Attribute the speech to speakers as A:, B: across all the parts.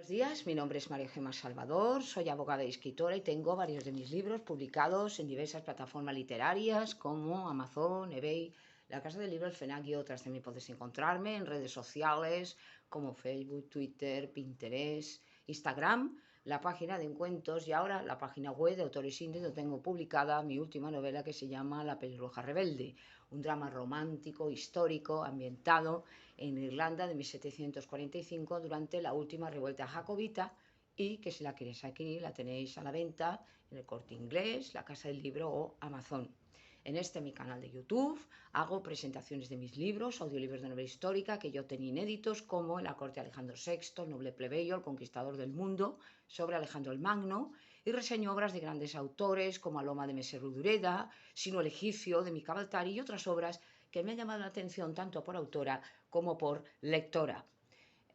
A: Buenos días, mi nombre es María Gemma Salvador, soy abogada y escritora y tengo varios de mis libros publicados en diversas plataformas literarias como Amazon, eBay, La Casa del Libro, el FNAC y otras. También puedes encontrarme en redes sociales como Facebook, Twitter, Pinterest, Instagram, la página de encuentros y ahora la página web de Autores Indies, donde tengo publicada mi última novela que se llama La pelirroja rebelde, un drama romántico, histórico, ambientado en Irlanda de 1745 durante la última revuelta jacobita y que si la queréis aquí la tenéis a la venta en el Corte Inglés, la Casa del Libro o Amazon. En mi canal de YouTube hago presentaciones de mis libros, audiolibros de novela histórica que yo tenía inéditos, como En la corte de Alejandro VI, el noble plebeyo, el conquistador del mundo, sobre Alejandro el Magno, y reseño obras de grandes autores como Aloma de Messer Udureda, Sino el egipcio de Mika Baltari y otras obras que me han llamado la atención tanto por autora como por lectora.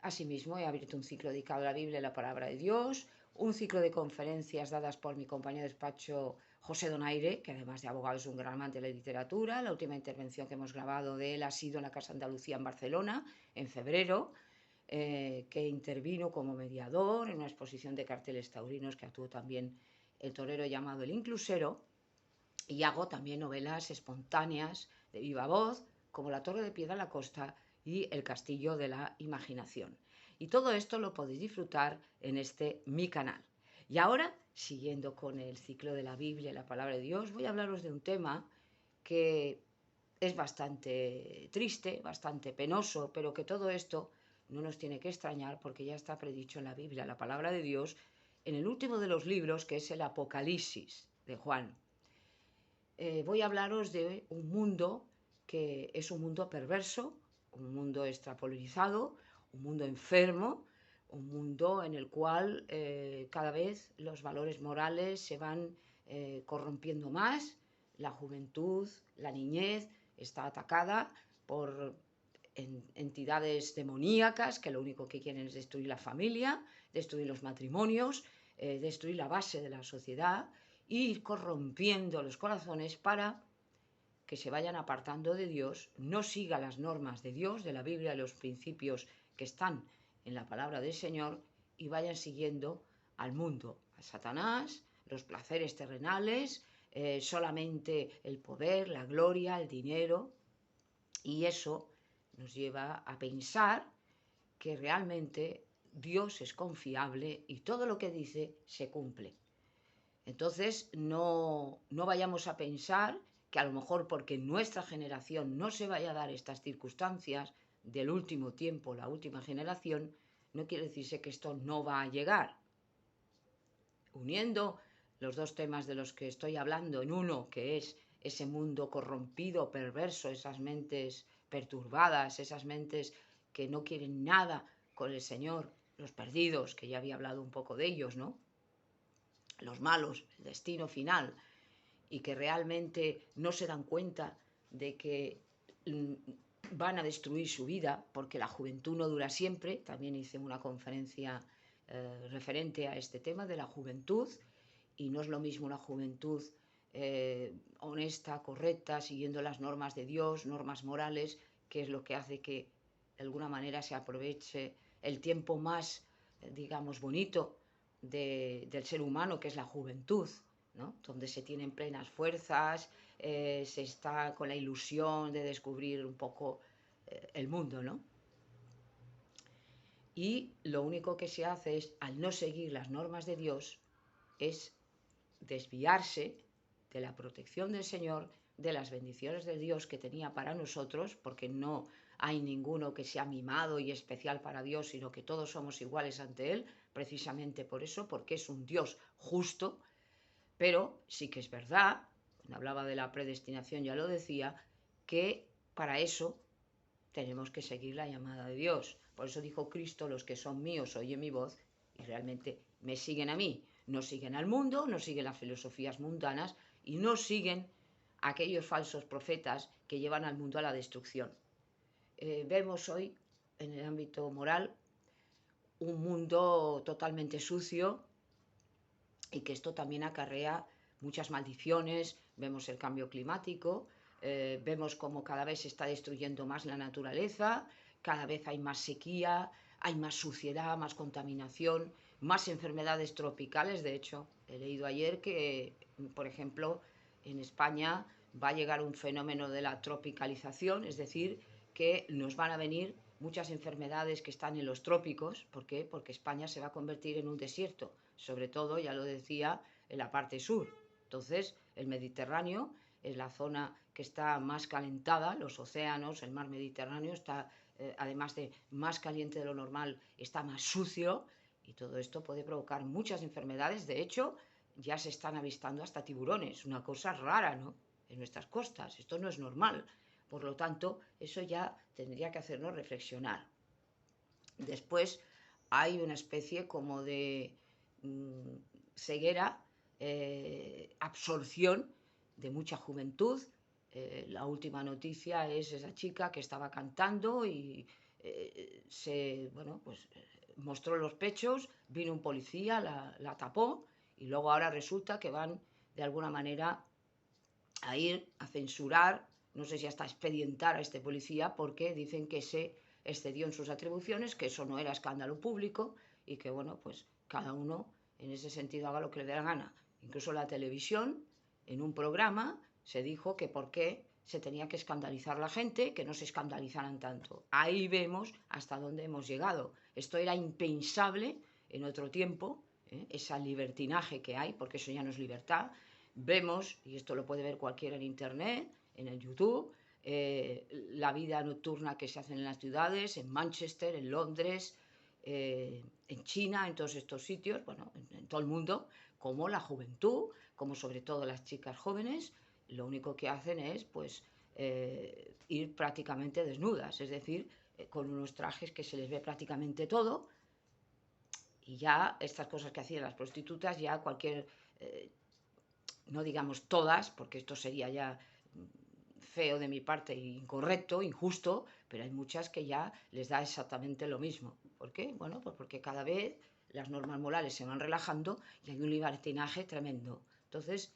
A: Asimismo, he abierto un ciclo dedicado a la Biblia y la Palabra de Dios, un ciclo de conferencias dadas por mi compañero de despacho José Donaire, que además de abogado es un gran amante de la literatura. La última intervención que hemos grabado de él ha sido en la Casa Andalucía en Barcelona, en febrero, que intervino como mediador en una exposición de carteles taurinos que actuó también el torero llamado El Inclusero. Y hago también novelas espontáneas de viva voz, como La Torre de Piedra a la Costa y El Castillo de la Imaginación. Y todo esto lo podéis disfrutar en mi canal. Y ahora, siguiendo con el ciclo de la Biblia y la Palabra de Dios, voy a hablaros de un tema que es bastante triste, bastante penoso, pero que todo esto no nos tiene que extrañar porque ya está predicho en la Biblia, la Palabra de Dios, en el último de los libros, que es el Apocalipsis de Juan. Voy a hablaros de un mundo que es un mundo perverso, un mundo extrapolarizado, un mundo enfermo, un mundo en el cual cada vez los valores morales se van corrompiendo más, la juventud, la niñez está atacada por entidades demoníacas que lo único que quieren es destruir la familia, destruir los matrimonios, destruir la base de la sociedad e ir corrompiendo los corazones para que se vayan apartando de Dios, no siga las normas de Dios, de la Biblia, los principios que están en la palabra del Señor y vayan siguiendo al mundo, a Satanás, los placeres terrenales, solamente el poder, la gloria, el dinero, y eso nos lleva a pensar que realmente Dios es confiable y todo lo que dice se cumple. Entonces, no vayamos a pensar que a lo mejor porque en nuestra generación no se vaya a dar estas circunstancias del último tiempo, la última generación, no quiere decirse que esto no va a llegar. Uniendo los dos temas de los que estoy hablando en uno, que es ese mundo corrompido, perverso, esas mentes perturbadas, esas mentes que no quieren nada con el Señor, los perdidos, que ya había hablado un poco de ellos, ¿no? Los malos, el destino final, y que realmente no se dan cuenta de que van a destruir su vida, porque la juventud no dura siempre. También hice una conferencia referente a este tema de la juventud, y no es lo mismo una juventud honesta, correcta, siguiendo las normas de Dios, normas morales, que es lo que hace que de alguna manera se aproveche el tiempo más, digamos, bonito del ser humano, que es la juventud, ¿no? Donde se tienen plenas fuerzas, se está con la ilusión de descubrir un poco el mundo, ¿no? Y lo único que se hace es, al no seguir las normas de Dios, es desviarse de la protección del Señor, de las bendiciones de Dios que tenía para nosotros, porque no hay ninguno que sea mimado y especial para Dios, sino que todos somos iguales ante Él, precisamente por eso, porque es un Dios justo. Pero sí que es verdad, cuando hablaba de la predestinación ya lo decía, que para eso tenemos que seguir la llamada de Dios. Por eso dijo Cristo: los que son míos oyen mi voz y realmente me siguen a mí. No siguen al mundo, no siguen las filosofías mundanas y no siguen a aquellos falsos profetas que llevan al mundo a la destrucción. Vemos hoy, en el ámbito moral, un mundo totalmente sucio, y que esto también acarrea muchas maldiciones. Vemos el cambio climático, vemos cómo cada vez se está destruyendo más la naturaleza, cada vez hay más sequía, hay más suciedad, más contaminación, más enfermedades tropicales. De hecho, he leído ayer que, por ejemplo, en España va a llegar un fenómeno de la tropicalización, es decir, que nos van a venir muchas enfermedades que están en los trópicos. ¿Por qué? Porque España se va a convertir en un desierto, sobre todo, ya lo decía, en la parte sur. Entonces, el Mediterráneo es la zona que está más calentada, los océanos, el mar Mediterráneo está, además de más caliente de lo normal, está más sucio, y todo esto puede provocar muchas enfermedades. De hecho, ya se están avistando hasta tiburones, una cosa rara, ¿no?, en nuestras costas. Esto no es normal. Por lo tanto, eso ya tendría que hacernos reflexionar. Después hay una especie como de ceguera, absorción de mucha juventud. La última noticia es esa chica que estaba cantando y mostró los pechos, vino un policía, la tapó, y luego ahora resulta que van de alguna manera a ir a censurar, no sé si hasta expedientar a este policía, porque dicen que se excedió en sus atribuciones, que eso no era escándalo público y que, bueno, pues cada uno en ese sentido haga lo que le dé la gana. Incluso la televisión, en un programa, se dijo que por qué se tenía que escandalizar la gente, que no se escandalizaran tanto. Ahí vemos hasta dónde hemos llegado. Esto era impensable en otro tiempo, esa libertinaje que hay, porque eso ya no es libertad. Vemos, y esto lo puede ver cualquiera en internet, en el YouTube, la vida nocturna que se hace en las ciudades, en Manchester, en Londres, en China, en todos estos sitios, bueno, en todo el mundo, como la juventud, como sobre todo las chicas jóvenes, lo único que hacen es, pues, ir prácticamente desnudas, es decir, con unos trajes que se les ve prácticamente todo, y ya estas cosas que hacían las prostitutas, ya cualquier, no digamos todas, porque esto sería ya feo de mi parte, incorrecto, injusto, pero hay muchas que ya les da exactamente lo mismo. ¿Por qué? Bueno, pues porque cada vez las normas morales se van relajando y hay un libertinaje tremendo. Entonces,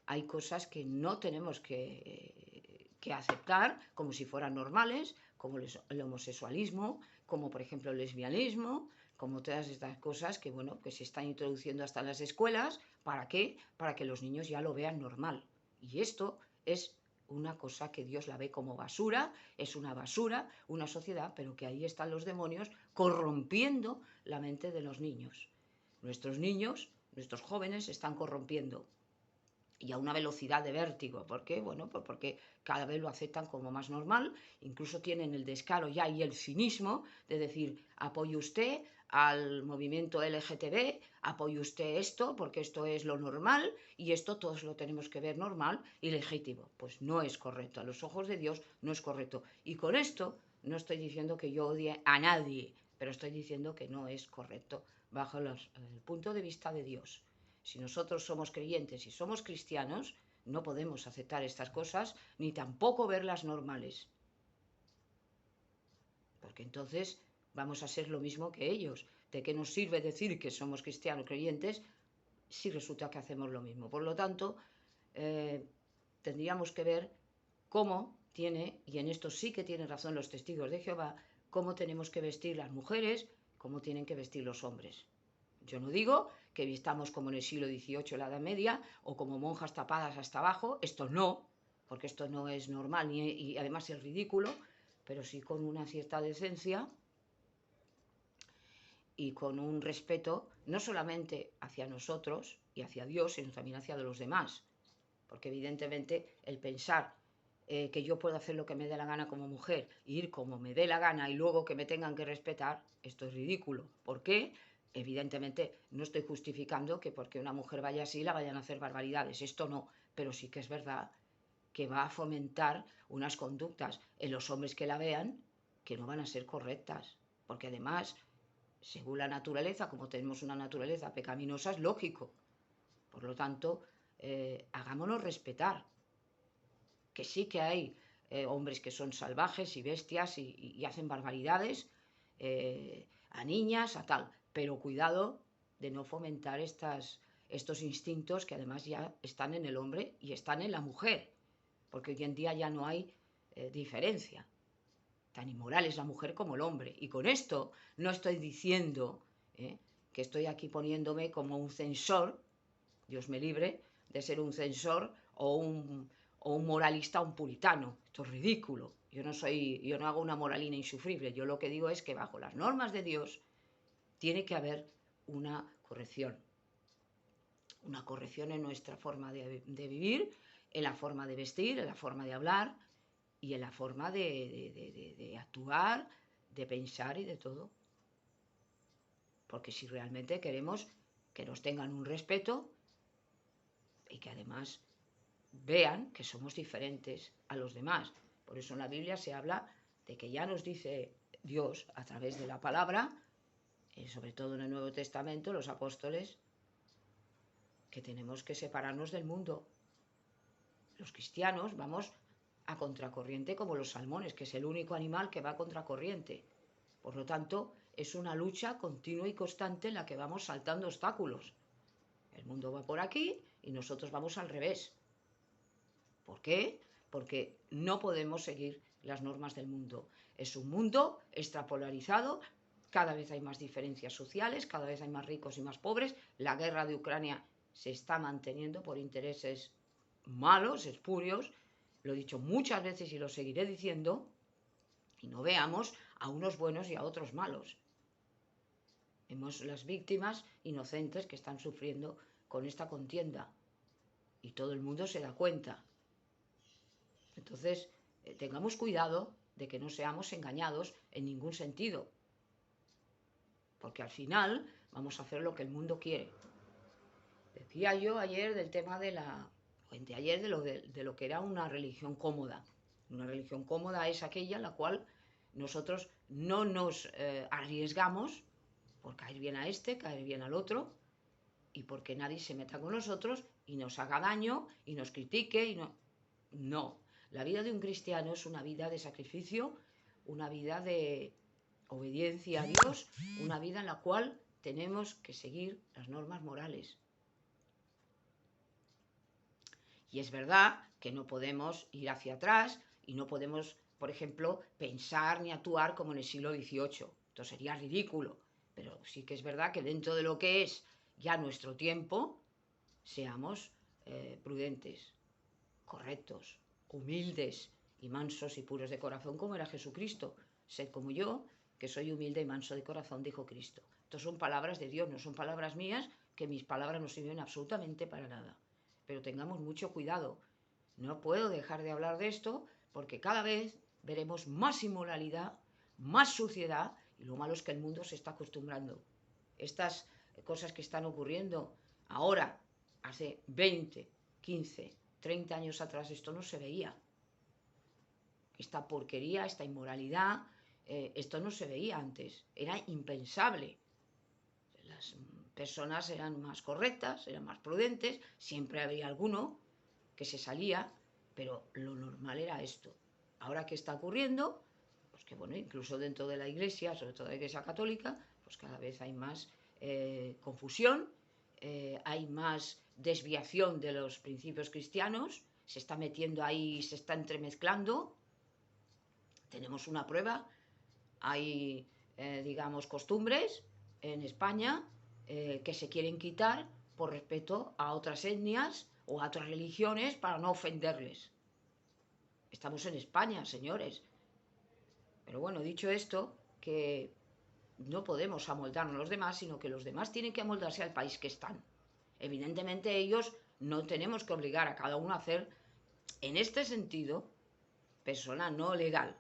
A: hay cosas que no tenemos que aceptar como si fueran normales, como el homosexualismo, como por ejemplo el lesbianismo, como todas estas cosas que, bueno, que se están introduciendo hasta en las escuelas. ¿Para qué? Para que los niños ya lo vean normal. Y esto es una cosa que Dios la ve como basura, es una basura, una sociedad, pero que ahí están los demonios corrompiendo la mente de los niños. Nuestros niños, nuestros jóvenes se están corrompiendo, y a una velocidad de vértigo. ¿Por qué? Bueno, pues porque cada vez lo aceptan como más normal, incluso tienen el descaro ya y el cinismo de decir: apoye usted al movimiento LGTB, apoye usted esto, porque esto es lo normal y esto todos lo tenemos que ver normal y legítimo. Pues no es correcto, a los ojos de Dios no es correcto. Y con esto no estoy diciendo que yo odie a nadie, pero estoy diciendo que no es correcto bajo el punto de vista de Dios. Si nosotros somos creyentes y somos cristianos, no podemos aceptar estas cosas ni tampoco verlas normales, porque entonces vamos a ser lo mismo que ellos. ¿De qué nos sirve decir que somos cristianos creyentes si resulta que hacemos lo mismo? Por lo tanto, tendríamos que ver cómo tiene, y en esto sí que tienen razón los testigos de Jehová, cómo tenemos que vestir las mujeres, cómo tienen que vestir los hombres. Yo no digo que vistamos como en el siglo XVIII, la Edad Media, o como monjas tapadas hasta abajo. Esto no, porque esto no es normal y además es ridículo, pero sí con una cierta decencia y con un respeto, no solamente hacia nosotros y hacia Dios, sino también hacia los demás. Porque evidentemente el pensar que yo puedo hacer lo que me dé la gana como mujer, ir como me dé la gana y luego que me tengan que respetar, esto es ridículo. ¿Por qué? Evidentemente no estoy justificando que porque una mujer vaya así la vayan a hacer barbaridades, esto no, pero sí que es verdad que va a fomentar unas conductas en los hombres que la vean que no van a ser correctas, porque además, según la naturaleza, como tenemos una naturaleza pecaminosa, es lógico. Por lo tanto, hagámonos respetar, que sí que hay hombres que son salvajes y bestias y hacen barbaridades a niñas, a tal, pero cuidado de no fomentar estos instintos que además ya están en el hombre y están en la mujer, porque hoy en día ya no hay diferencia. Tan inmoral es la mujer como el hombre. Y con esto no estoy diciendo que estoy aquí poniéndome como un censor, Dios me libre, de ser un censor o un moralista, un puritano. Esto es ridículo. Yo no hago una moralina insufrible. Yo lo que digo es que bajo las normas de Dios tiene que haber una corrección. Una corrección en nuestra forma de vivir, en la forma de vestir, en la forma de hablar y en la forma de actuar, de pensar y de todo. Porque si realmente queremos que nos tengan un respeto y que además vean que somos diferentes a los demás. Por eso en la Biblia se habla de que ya nos dice Dios a través de la palabra, sobre todo en el Nuevo Testamento, los apóstoles, que tenemos que separarnos del mundo. Los cristianos vamos a contracorriente como los salmones, que es el único animal que va a contracorriente. Por lo tanto, es una lucha continua y constante en la que vamos saltando obstáculos. El mundo va por aquí y nosotros vamos al revés. ¿Por qué? Porque no podemos seguir las normas del mundo. Es un mundo extrapolarizado, cada vez hay más diferencias sociales, cada vez hay más ricos y más pobres. La guerra de Ucrania se está manteniendo por intereses malos, espurios, lo he dicho muchas veces y lo seguiré diciendo, y no veamos a unos buenos y a otros malos. Vemos las víctimas inocentes que están sufriendo con esta contienda y todo el mundo se da cuenta. Entonces, tengamos cuidado de que no seamos engañados en ningún sentido, porque al final vamos a hacer lo que el mundo quiere. Decía yo ayer del tema anteayer de lo que era una religión cómoda. Una religión cómoda es aquella en la cual nosotros no nos arriesgamos por caer bien a este, caer bien al otro, y porque nadie se meta con nosotros y nos haga daño y nos critique y no. La vida de un cristiano es una vida de sacrificio, una vida de obediencia a Dios, una vida en la cual tenemos que seguir las normas morales. Y es verdad que no podemos ir hacia atrás y no podemos, por ejemplo, pensar ni actuar como en el siglo XVIII. Esto sería ridículo. Pero sí que es verdad que dentro de lo que es ya nuestro tiempo, seamos prudentes, correctos, humildes y mansos y puros de corazón como era Jesucristo. Sed como yo, que soy humilde y manso de corazón, dijo Cristo. Estas son palabras de Dios, no son palabras mías, que mis palabras no sirven absolutamente para nada. Pero tengamos mucho cuidado. No puedo dejar de hablar de esto porque cada vez veremos más inmoralidad, más suciedad, y lo malo es que el mundo se está acostumbrando. Estas cosas que están ocurriendo ahora, hace 20, 15, 30 años atrás, esto no se veía. Esta porquería, esta inmoralidad, esto no se veía antes. Era impensable. Las personas eran más correctas, eran más prudentes, siempre había alguno que se salía, pero lo normal era esto. Ahora, ¿qué está ocurriendo? Pues que bueno, incluso dentro de la Iglesia, sobre todo la Iglesia católica, pues cada vez hay más confusión, hay más desviación de los principios cristianos, se está metiendo ahí, se está entremezclando. Tenemos una prueba, hay, digamos, costumbres en España que se quieren quitar por respeto a otras etnias o a otras religiones para no ofenderles. Estamos en España, señores. Pero bueno, dicho esto, que no podemos amoldarnos a los demás, sino que los demás tienen que amoldarse al país que están. Evidentemente ellos no tenemos que obligar a cada uno a hacer, en este sentido, persona no legal.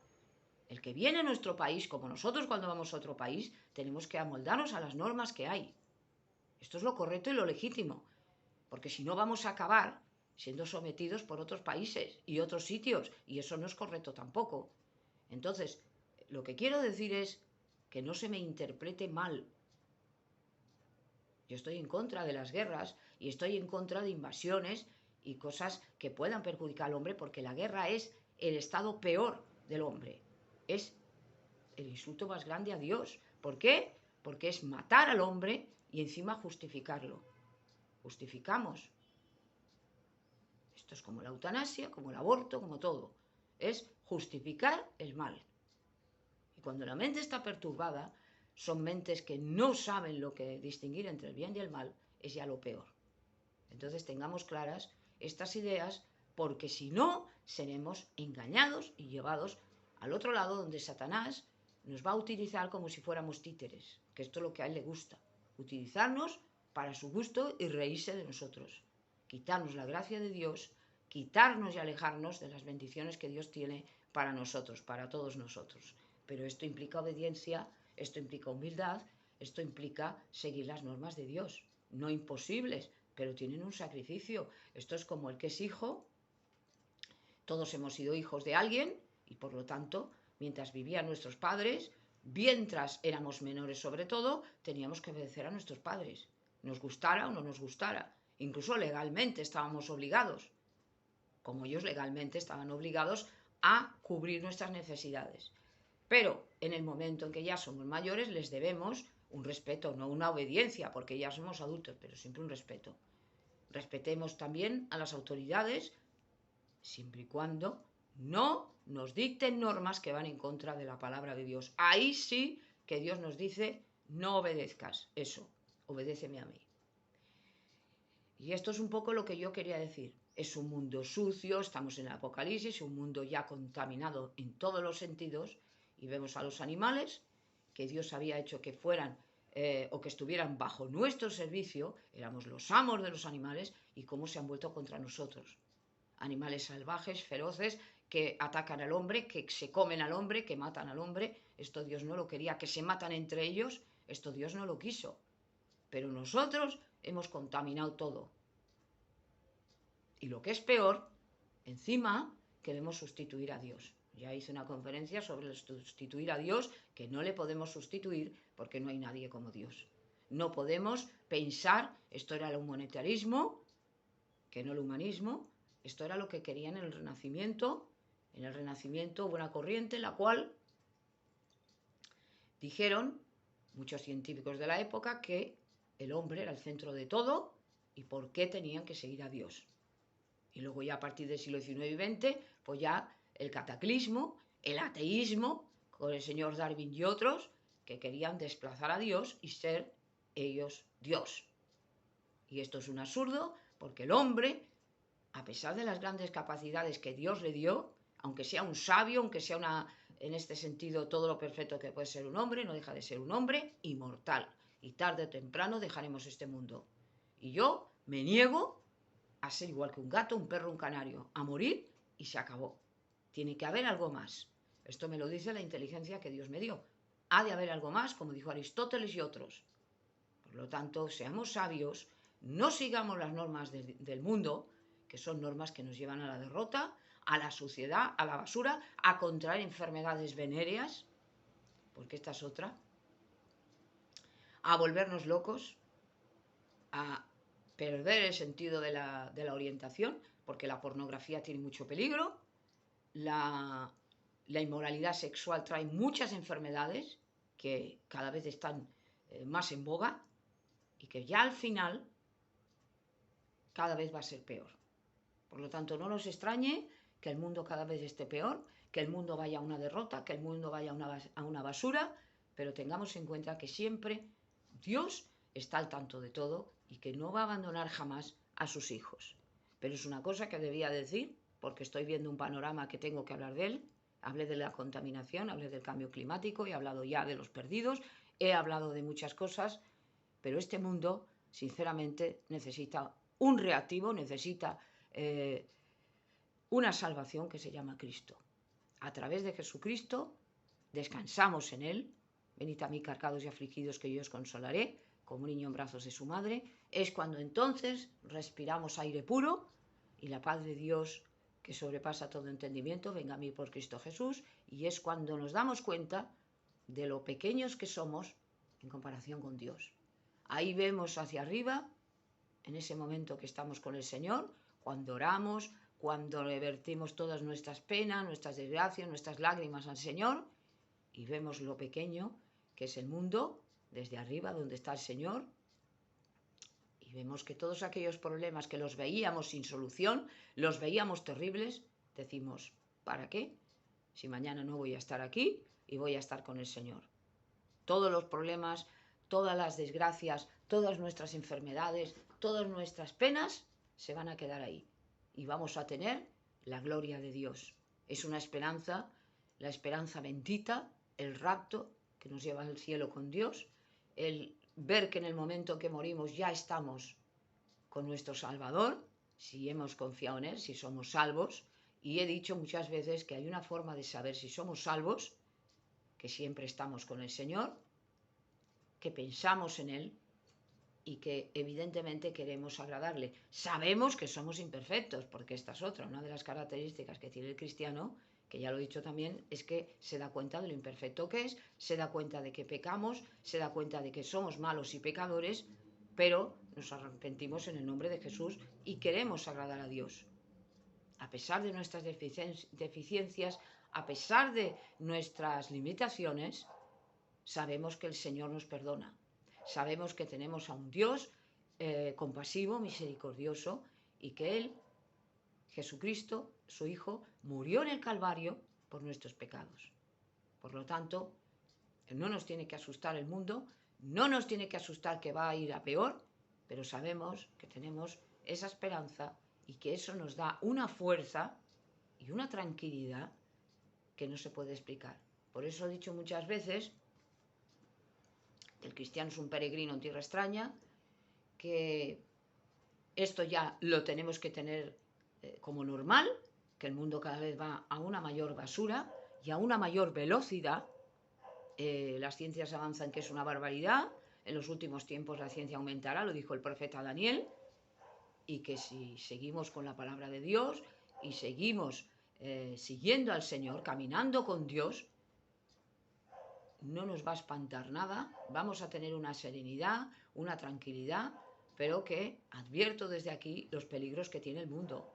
A: El que viene a nuestro país, como nosotros cuando vamos a otro país, tenemos que amoldarnos a las normas que hay. Esto es lo correcto y lo legítimo, porque si no vamos a acabar siendo sometidos por otros países y otros sitios, y eso no es correcto tampoco. Entonces, lo que quiero decir es que no se me interprete mal. Yo estoy en contra de las guerras y estoy en contra de invasiones y cosas que puedan perjudicar al hombre, porque la guerra es el estado peor del hombre. Es el insulto más grande a Dios. ¿Por qué? Porque es matar al hombre y encima justificarlo. Justificamos. Esto es como la eutanasia, como el aborto, como todo. Es justificar el mal. cuando la mente está perturbada, son mentes que no saben lo que distinguir entre el bien y el mal, es ya lo peor. Entonces tengamos claras estas ideas, porque si no, seremos engañados y llevados al otro lado, donde Satanás nos va a utilizar como si fuéramos títeres, que esto es lo que a él le gusta, utilizarnos para su gusto y reírse de nosotros, quitarnos la gracia de Dios, quitarnos y alejarnos de las bendiciones que Dios tiene para nosotros, para todos nosotros. Pero esto implica obediencia, esto implica humildad, esto implica seguir las normas de Dios, no imposibles, pero tienen un sacrificio. Esto es como el que es hijo. Todos hemos sido hijos de alguien y por lo tanto, mientras vivían nuestros padres, mientras éramos menores sobre todo, teníamos que obedecer a nuestros padres, nos gustara o no nos gustara. Incluso legalmente estábamos obligados, como ellos legalmente estaban obligados a cubrir nuestras necesidades. Pero en el momento en que ya somos mayores les debemos un respeto, no una obediencia, porque ya somos adultos, pero siempre un respeto. Respetemos también a las autoridades, siempre y cuando no nos dicten normas que van en contra de la palabra de Dios. Ahí sí que Dios nos dice, no obedezcas eso, obedéceme a mí. Y esto es un poco lo que yo quería decir. Es un mundo sucio, estamos en el Apocalipsis, un mundo ya contaminado en todos los sentidos, y vemos a los animales que Dios había hecho que fueran o que estuvieran bajo nuestro servicio, éramos los amos de los animales, y cómo se han vuelto contra nosotros. Animales salvajes, feroces, que atacan al hombre, que se comen al hombre, que matan al hombre. Esto Dios no lo quería, que se matan entre ellos, esto Dios no lo quiso. Pero nosotros hemos contaminado todo. Y lo que es peor, encima queremos sustituir a Dios. Ya hice una conferencia sobre sustituir a Dios, que no le podemos sustituir porque no hay nadie como Dios. No podemos pensar, esto era el humanitarismo, que no el humanismo, esto era lo que querían en el Renacimiento. En el Renacimiento hubo una corriente en la cual dijeron muchos científicos de la época que el hombre era el centro de todo y por qué tenían que seguir a Dios. Y luego ya a partir del siglo XIX y XX, pues ya el cataclismo, el ateísmo, con el señor Darwin y otros, que querían desplazar a Dios y ser ellos Dios. Y esto es un absurdo, porque el hombre, a pesar de las grandes capacidades que Dios le dio, aunque sea un sabio, aunque sea en este sentido todo lo perfecto que puede ser un hombre, no deja de ser un hombre inmortal. Y tarde o temprano dejaremos este mundo. Y yo me niego a ser igual que un gato, un perro, un canario, a morir y se acabó. Tiene que haber algo más. Esto me lo dice la inteligencia que Dios me dio. Ha de haber algo más, como dijo Aristóteles y otros. Por lo tanto, seamos sabios, no sigamos las normas del mundo, que son normas que nos llevan a la derrota, a la suciedad, a la basura, a contraer enfermedades venéreas, porque esta es otra, a volvernos locos, a perder el sentido de la orientación, porque la pornografía tiene mucho peligro, la inmoralidad sexual trae muchas enfermedades que cada vez están más en boga y que ya al final cada vez va a ser peor. Por lo tanto, no nos extrañe que el mundo cada vez esté peor, que el mundo vaya a una derrota, que el mundo vaya a una basura, pero tengamos en cuenta que siempre Dios está al tanto de todo y que no va a abandonar jamás a sus hijos. Pero es una cosa que debía decir, porque estoy viendo un panorama que tengo que hablar de él. Hablé de la contaminación, hablé del cambio climático, he hablado ya de los perdidos, he hablado de muchas cosas, pero este mundo, sinceramente, necesita un reactivo, necesita una salvación que se llama Cristo. A través de Jesucristo descansamos en Él. Venid a mí cargados y afligidos, que yo os consolaré, como un niño en brazos de su madre. Es cuando entonces respiramos aire puro y la paz de Dios, que sobrepasa todo entendimiento, venga a mí por Cristo Jesús. Y es cuando nos damos cuenta de lo pequeños que somos en comparación con Dios. Ahí vemos hacia arriba, en ese momento que estamos con el Señor, cuando oramos, cuando le vertimos todas nuestras penas, nuestras desgracias, nuestras lágrimas al Señor, y vemos lo pequeño que es el mundo, desde arriba donde está el Señor, y vemos que todos aquellos problemas que los veíamos sin solución, los veíamos terribles, decimos, ¿para qué? Si mañana no voy a estar aquí, y voy a estar con el Señor. Todos los problemas, todas las desgracias, todas nuestras enfermedades, todas nuestras penas se van a quedar ahí y vamos a tener la gloria de Dios. Es una esperanza, la esperanza bendita, el rapto que nos lleva al cielo con Dios, el ver que en el momento que morimos ya estamos con nuestro Salvador, si hemos confiado en Él, si somos salvos. Y he dicho muchas veces que hay una forma de saber si somos salvos, que siempre estamos con el Señor, que pensamos en Él y que evidentemente queremos agradarle. Sabemos que somos imperfectos, porque esta es otra, una de las características que tiene el cristiano, que ya lo he dicho también, es que se da cuenta de lo imperfecto que es, se da cuenta de que pecamos, se da cuenta de que somos malos y pecadores, pero nos arrepentimos en el nombre de Jesús y queremos agradar a Dios. A pesar de nuestras deficiencias, a pesar de nuestras limitaciones, sabemos que el Señor nos perdona. Sabemos que tenemos a un Dios compasivo, misericordioso, y que Él, Jesucristo, su Hijo, murió en el Calvario por nuestros pecados. Por lo tanto, no nos tiene que asustar el mundo, no nos tiene que asustar que va a ir a peor, pero sabemos que tenemos esa esperanza y que eso nos da una fuerza y una tranquilidad que no se puede explicar. Por eso he dicho muchas veces que el cristiano es un peregrino en tierra extraña, que esto ya lo tenemos que tener como normal, que el mundo cada vez va a una mayor basura y a una mayor velocidad. Las ciencias avanzan, que es una barbaridad. En los últimos tiempos la ciencia aumentará, lo dijo el profeta Daniel, y que si seguimos con la palabra de Dios y seguimos siguiendo al Señor, caminando con Dios, no nos va a espantar nada, vamos a tener una serenidad, una tranquilidad, pero que advierto desde aquí los peligros que tiene el mundo.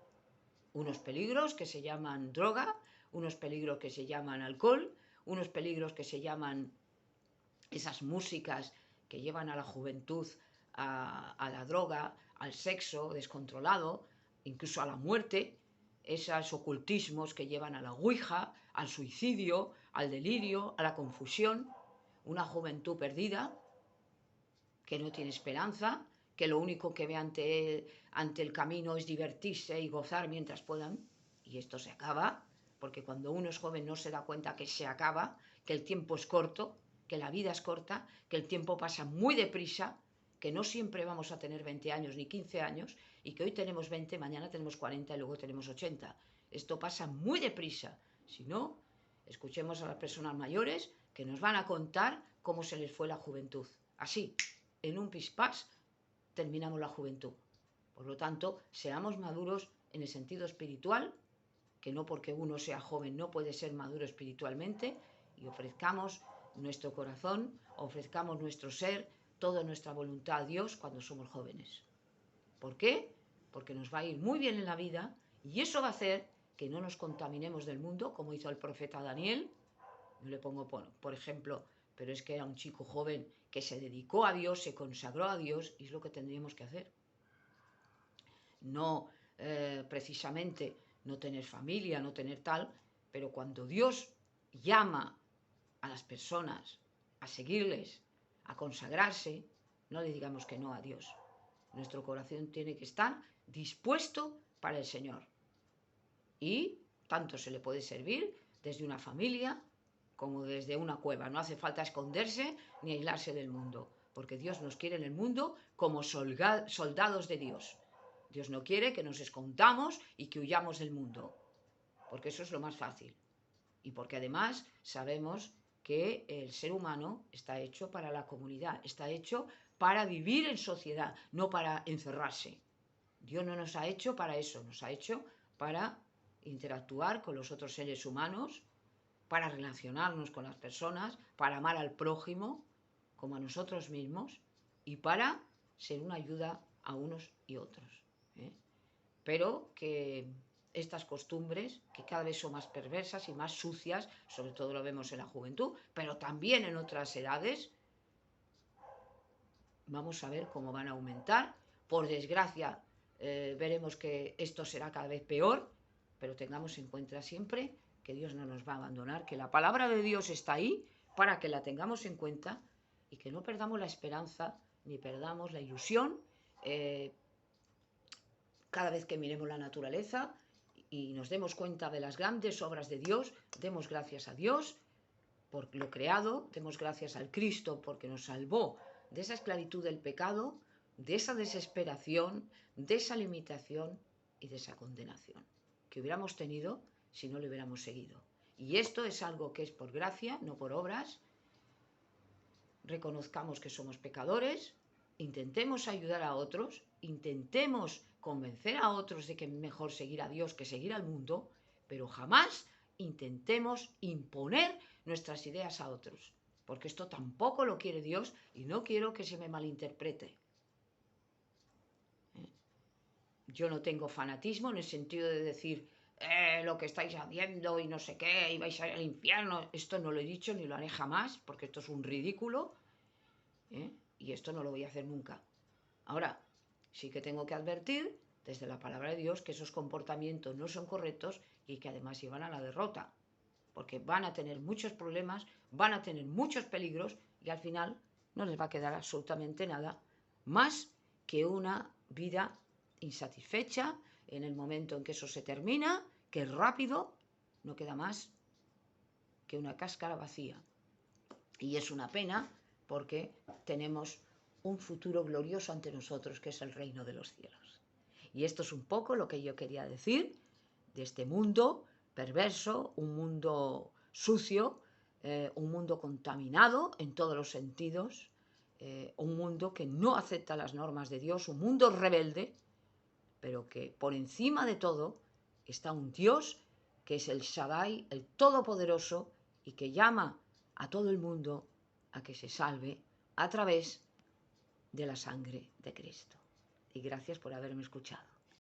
A: Unos peligros que se llaman droga, unos peligros que se llaman alcohol, unos peligros que se llaman esas músicas que llevan a la juventud a la droga, al sexo descontrolado, incluso a la muerte, esos ocultismos que llevan a la ouija, al suicidio, al delirio, a la confusión, una juventud perdida que no tiene esperanza, que lo único que ve ante el camino es divertirse y gozar mientras puedan, y esto se acaba, porque cuando uno es joven no se da cuenta que se acaba, que el tiempo es corto, que la vida es corta, que el tiempo pasa muy deprisa, que no siempre vamos a tener 20 años ni 15 años, y que hoy tenemos 20, mañana tenemos 40 y luego tenemos 80. Esto pasa muy deprisa. Si no, escuchemos a las personas mayores que nos van a contar cómo se les fue la juventud. Así, en un pispás, terminamos la juventud. Por lo tanto, seamos maduros en el sentido espiritual, que no porque uno sea joven no puede ser maduro espiritualmente, y ofrezcamos nuestro corazón, ofrezcamos nuestro ser, toda nuestra voluntad a Dios cuando somos jóvenes. ¿Por qué? Porque nos va a ir muy bien en la vida y eso va a hacer que no nos contaminemos del mundo, como hizo el profeta Daniel. Yo le pongo, por ejemplo, pero es que era un chico joven que se dedicó a Dios, se consagró a Dios, y es lo que tendríamos que hacer. No precisamente no tener familia, no tener tal, pero cuando Dios llama a las personas a seguirles, a consagrarse, no le digamos que no a Dios. Nuestro corazón tiene que estar dispuesto para el Señor. Y tanto se le puede servir desde una familia como desde una cueva. No hace falta esconderse ni aislarse del mundo, porque Dios nos quiere en el mundo como soldados de Dios. Dios no quiere que nos escondamos y que huyamos del mundo, porque eso es lo más fácil. Y porque además sabemos que el ser humano está hecho para la comunidad, está hecho para vivir en sociedad, no para encerrarse. Dios no nos ha hecho para eso, nos ha hecho para interactuar con los otros seres humanos, para relacionarnos con las personas, para amar al prójimo como a nosotros mismos y para ser una ayuda a unos y otros. Pero que estas costumbres, que cada vez son más perversas y más sucias, sobre todo lo vemos en la juventud, pero también en otras edades, vamos a ver cómo van a aumentar. Por desgracia, veremos que esto será cada vez peor, pero tengamos en cuenta siempre que Dios no nos va a abandonar, que la palabra de Dios está ahí para que la tengamos en cuenta y que no perdamos la esperanza ni perdamos la ilusión cada vez que miremos la naturaleza y nos demos cuenta de las grandes obras de Dios, demos gracias a Dios por lo creado, demos gracias al Cristo porque nos salvó de esa esclavitud del pecado, de esa desesperación, de esa limitación y de esa condenación que hubiéramos tenido si no le hubiéramos seguido. Y esto es algo que es por gracia, no por obras. Reconozcamos que somos pecadores, intentemos ayudar a otros, intentemos convencer a otros de que es mejor seguir a Dios que seguir al mundo, pero jamás intentemos imponer nuestras ideas a otros, porque esto tampoco lo quiere Dios y no quiero que se me malinterprete. Yo no tengo fanatismo en el sentido de decir lo que estáis haciendo y no sé qué, y vais a ir al infierno. Esto no lo he dicho ni lo haré jamás, porque esto es un ridículo, y esto no lo voy a hacer nunca. Ahora, sí que tengo que advertir desde la palabra de Dios que esos comportamientos no son correctos y que además llevan a la derrota, porque van a tener muchos problemas, van a tener muchos peligros y al final no les va a quedar absolutamente nada más que una vida insatisfecha en el momento en que eso se termina, que rápido no queda más que una cáscara vacía. Y es una pena porque tenemos un futuro glorioso ante nosotros, que es el reino de los cielos. Y esto es un poco lo que yo quería decir de este mundo perverso, un mundo sucio, un mundo contaminado en todos los sentidos, un mundo que no acepta las normas de Dios, un mundo rebelde, pero que por encima de todo está un Dios que es el Shaddai, el Todopoderoso, y que llama a todo el mundo a que se salve a través de la sangre de Cristo. Y gracias por haberme escuchado.